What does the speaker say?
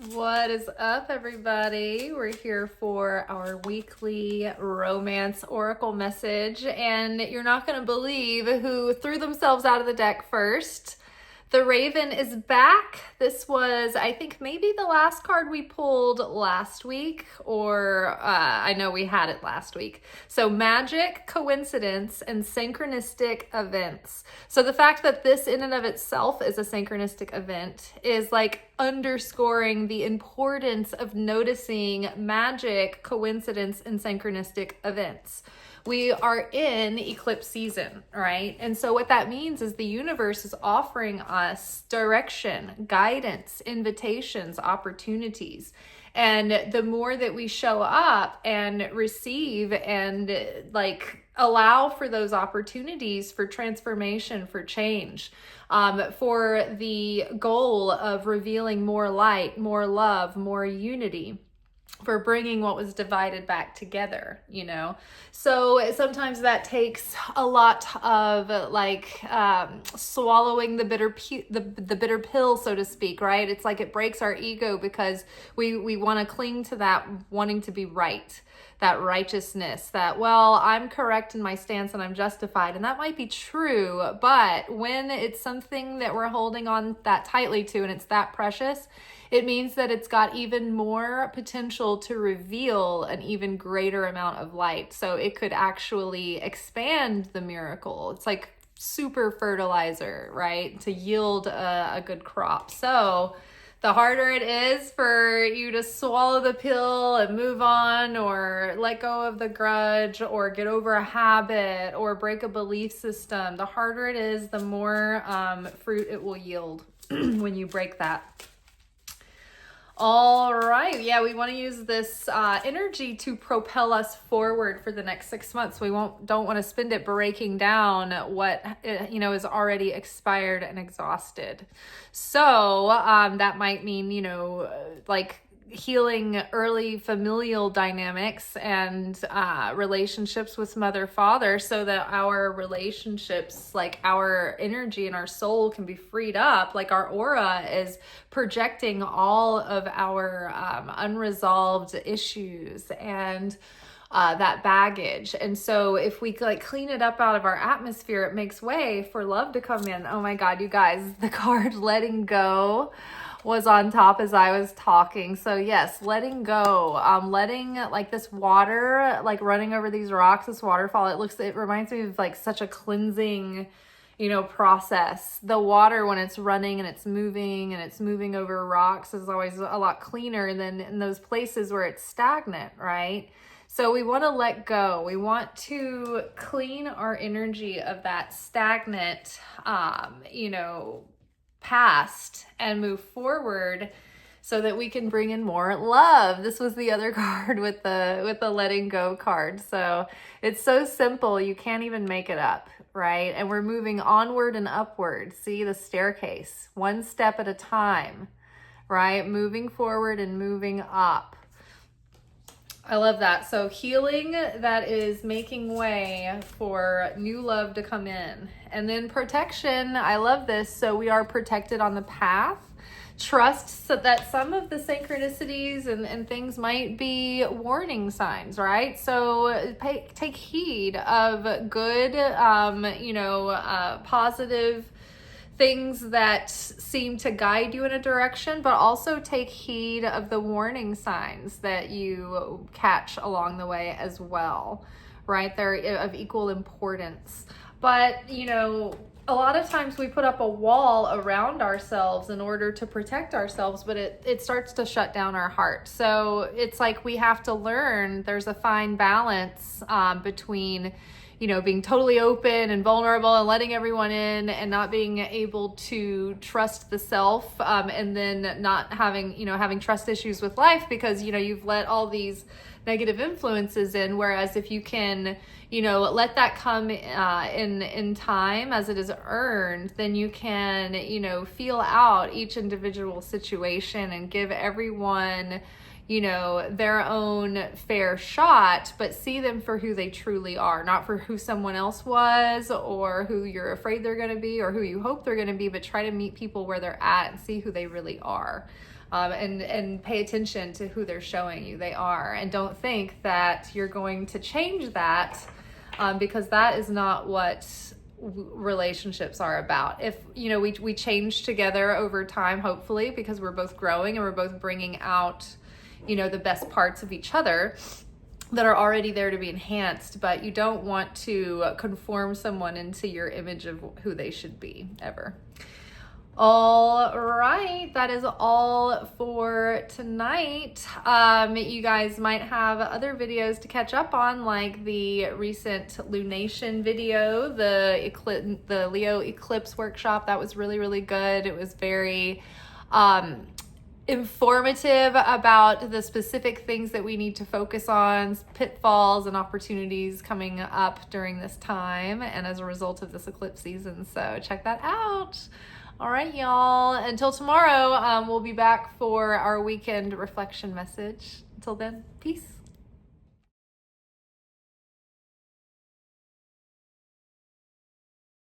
What is up, everybody? We're here for our weekly romance oracle message, and you're not going to believe who threw themselves out of the deck first. The Raven is back. This was, I think, maybe the last card we pulled last week, or I know we had it last week. So Magick, coincidence, and synchronistic events. So the fact that this in and of itself is a synchronistic event is like underscoring the importance of noticing magic, coincidence, and synchronistic events. We are in eclipse season, right? And so what that means is the universe is offering us direction, guidance, invitations, opportunities. And the more that we show up and receive and like allow for those opportunities for transformation, for change, for the goal of revealing more light, more love, more unity, for bringing what was divided back together, you know? So sometimes that takes a lot of like swallowing the bitter pill, so to speak, right? It's like it breaks our ego because we want to cling to that wanting to be right, that righteousness, that, well, I'm correct in my stance and I'm justified. And that might be true, but when it's something that we're holding on that tightly to and it's that precious, it means that it's got even more potential to reveal an even greater amount of light. So it could actually expand the miracle. It's like super fertilizer, right? To yield a good crop. So the harder it is for you to swallow the pill and move on, or let go of the grudge, or get over a habit, or break a belief system, the harder it is, the more fruit it will yield when you break that. All right. Yeah, we want to use this energy to propel us forward for the next 6 months. We don't want to spend it breaking down what is already expired and exhausted. So that might mean like healing early familial dynamics and relationships with mother father, so that our relationships, like our energy and our soul, can be freed up. Like our aura is projecting all of our unresolved issues and that baggage. And so if we like clean it up out of our atmosphere, it makes way for love to come in. Oh my God, you guys, the card letting go was on top as I was talking. So yes, letting go, letting like this water, like running over these rocks, this waterfall, it reminds me of like such a cleansing, process. The water, when it's running and it's moving over rocks, is always a lot cleaner than in those places where it's stagnant, right? So we want to let go. We want to clean our energy of that stagnant, past and move forward so that we can bring in more love. This was the other card with the letting go card. So it's so simple, you can't even make it up, right? And we're moving onward and upward. See the staircase, one step at a time, right? Moving forward and moving up. I love that. So healing that is making way for new love to come in. And then protection. I love this. So we are protected on the path. Trust so that some of the synchronicities and things might be warning signs, right? So take heed of good, positive things that seem to guide you in a direction, but also take heed of the warning signs that you catch along the way as well, right? They're of equal importance. But, a lot of times we put up a wall around ourselves in order to protect ourselves, but it starts to shut down our heart. So it's like we have to learn there's a fine balance between being totally open and vulnerable and letting everyone in, and not being able to trust the self, and then not having trust issues with life because, you've let all these negative influences in. Whereas if you can, let that come in time as it is earned, then you can, feel out each individual situation and give everyone their own fair shot, but see them for who they truly are, not for who someone else was or who you're afraid they're going to be or who you hope they're going to be, but try to meet people where they're at and see who they really are. and pay attention to who they're showing you they are. And don't think that you're going to change that, because that is not what relationships are about. If, we change together over time, hopefully, because we're both growing and we're both bringing out, the best parts of each other that are already there to be enhanced, but you don't want to conform someone into your image of who they should be, ever. All right, that is all for tonight. You guys might have other videos to catch up on, like the recent lunation video, the Leo Eclipse workshop. That was really, really good. It was very informative about the specific things that we need to focus on, pitfalls and opportunities coming up during this time and as a result of this eclipse season. So check that out. All right, y'all. Until tomorrow, we'll be back for our weekend reflection message. Until then, peace.